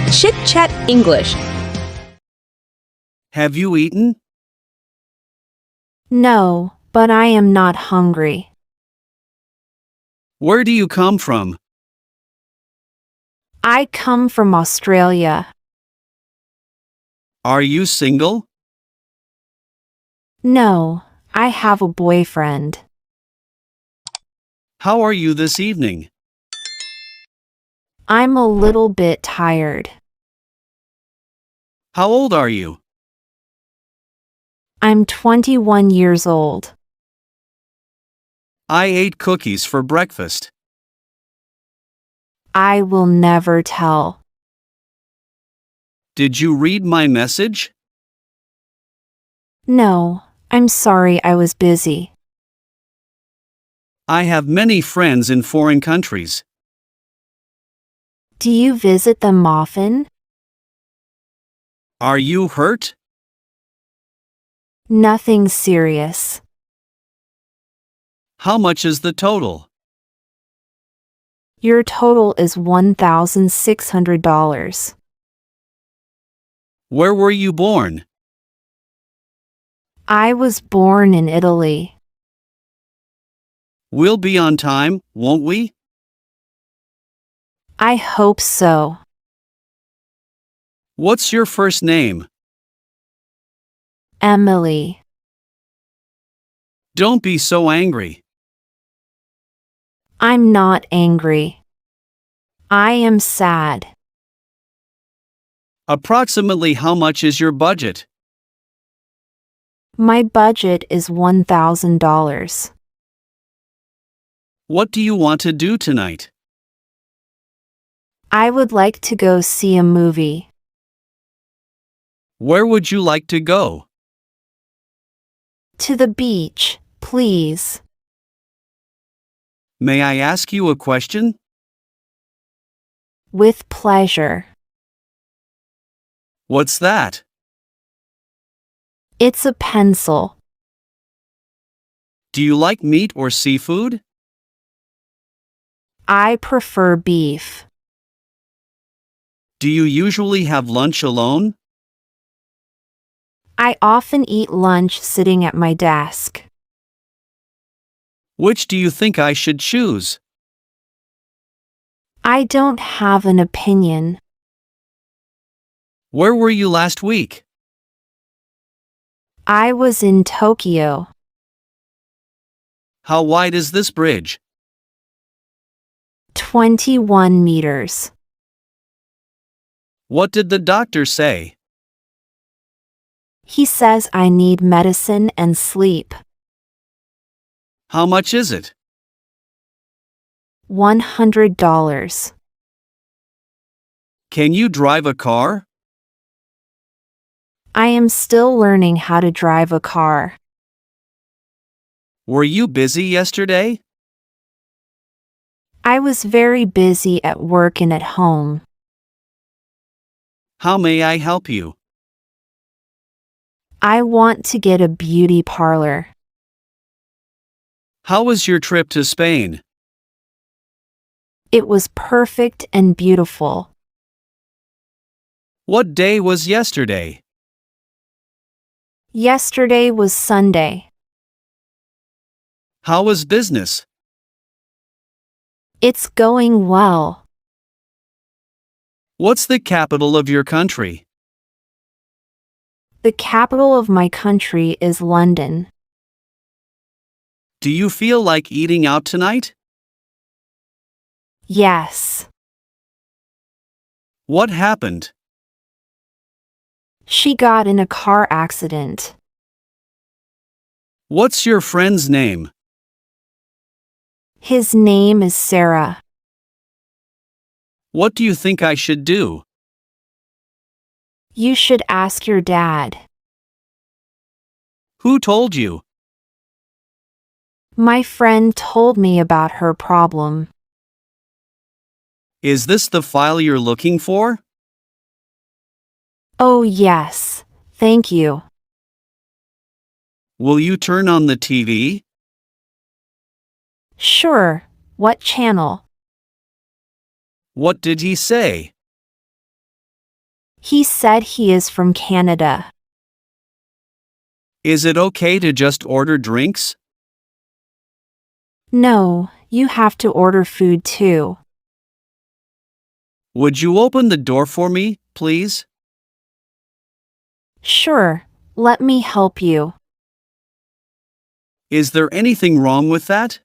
Chitchat English. Have you eaten? No, but I am not hungry. Where do you come from? I come from Australia. Are you single? No, I have a boyfriend. How are you this evening? I'm a little bit tired. How old are you? I'm 21 years old. I ate cookies for breakfast. I will never tell. Did you read my message? No, I'm sorry I was busy. I have many friends in foreign countries. Do you visit them often? Are you hurt? Nothing serious. How much is the total? Your total is $1,600. Where were you born? I was born in Italy. We'll be on time, won't we? I hope so. What's your first name? Emily. Don't be so angry. I'm not angry. I am sad. Approximately how much is your budget? My budget is $1,000. What do you want to do tonight? I would like to go see a movie. Where would you like to go? To the beach, please. May I ask you a question? With pleasure. What's that? It's a pencil. Do you like meat or seafood? I prefer beef. Do you usually have lunch alone? I often eat lunch sitting at my desk. Which do you think I should choose? I don't have an opinion. Where were you last week? I was in Tokyo. How wide is this bridge? 21 meters. What did the doctor say? He says I need medicine and sleep. How much is it? $100. Can you drive a car? I am still learning how to drive a car. Were you busy yesterday? I was very busy at work and at home. How may I help you? I want to get a beauty parlor. How was your trip to Spain? It was perfect and beautiful. What day was yesterday? Yesterday was Sunday. How was business? It's going well. What's the capital of your country? The capital of my country is London. Do you feel like eating out tonight? Yes. What happened? She got in a car accident. What's your friend's name? His name is Sarah. What do you think I should do? You should ask your dad. Who told you? My friend told me about her problem. Is this the file you're looking for? Oh yes, thank you. Will you turn on the TV? Sure, what channel? What did he say? He said he is from Canada. Is it okay to just order drinks? No, you have to order food too. Would you open the door for me, please? Sure, let me help you. Is there anything wrong with that?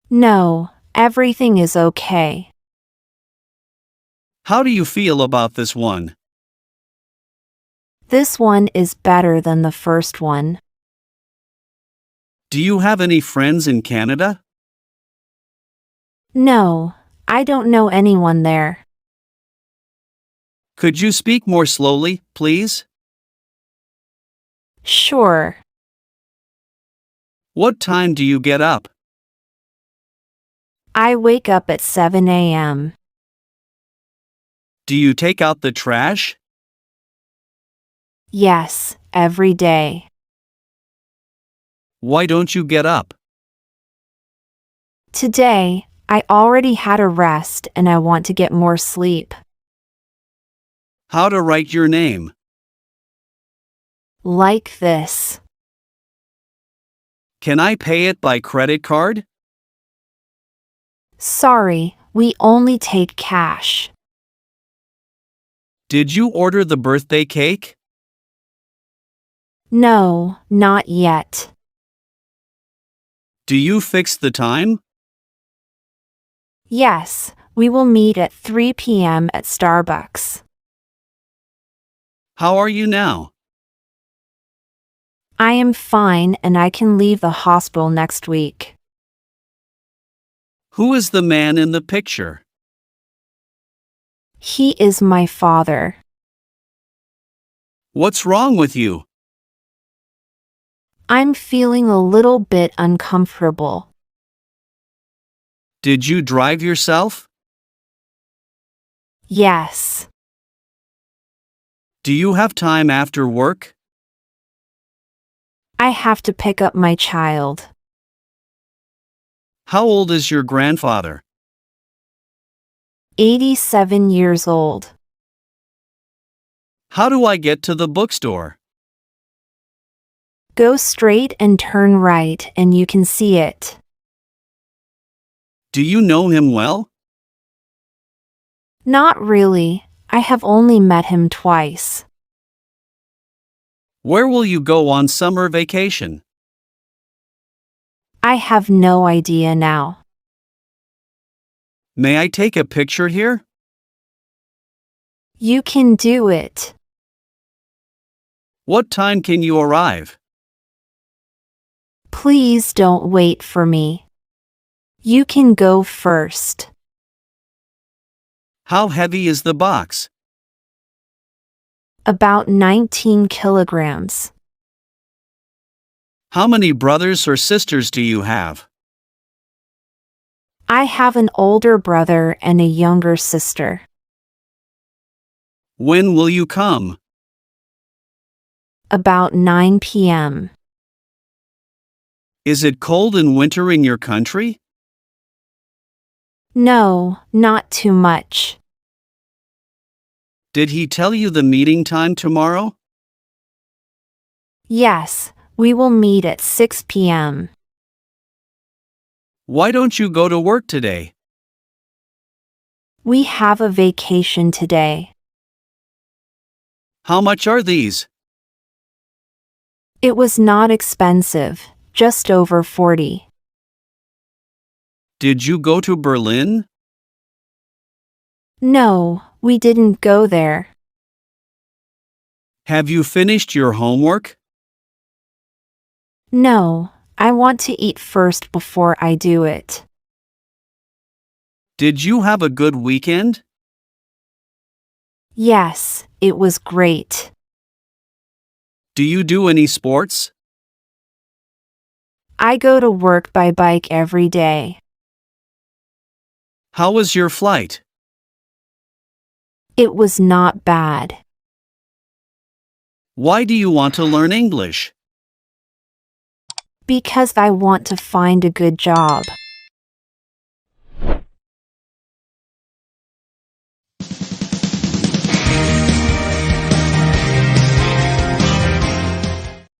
No, everything is okay. How do you feel about this one? This one is better than the first one. Do you have any friends in Canada? No, I don't know anyone there. Could you speak more slowly, please? Sure. What time do you get up? I wake up at 7 a.m. Do you take out the trash? Yes, every day. Why don't you get up? Today, I already had a rest and I want to get more sleep. How to write your name? Like this. Can I pay it by credit card? Sorry, we only take cash. Did you order the birthday cake? No, not yet. Do you fix the time? Yes, we will meet at 3 p.m. at Starbucks. How are you now? I am fine and I can leave the hospital next week. Who is the man in the picture? He is my father. What's wrong with you? I'm feeling a little bit uncomfortable. Did you drive yourself? Yes. Do you have time after work? I have to pick up my child. How old is your grandfather? 87 years old. How do I get to the bookstore? Go straight and turn right and you can see it. Do you know him well? Not really. I have only met him twice. Where will you go on summer vacation? I have no idea now. May I take a picture here? You can do it. What time can you arrive? Please don't wait for me. You can go first. How heavy is the box? About 19 kilograms. How many brothers or sisters do you have? I have an older brother and a younger sister. When will you come? About 9 p.m. Is it cold in winter in your country? No, not too much. Did he tell you the meeting time tomorrow? Yes, we will meet at 6 p.m. Why don't you go to work today? We have a vacation today. How much are these? It was not expensive, just over 40. Did you go to Berlin? No, we didn't go there. Have you finished your homework? No, I want to eat first before I do it. Did you have a good weekend? Yes, it was great. Do you do any sports? I go to work by bike every day. How was your flight? It was not bad. Why do you want to learn English? Because I want to find a good job.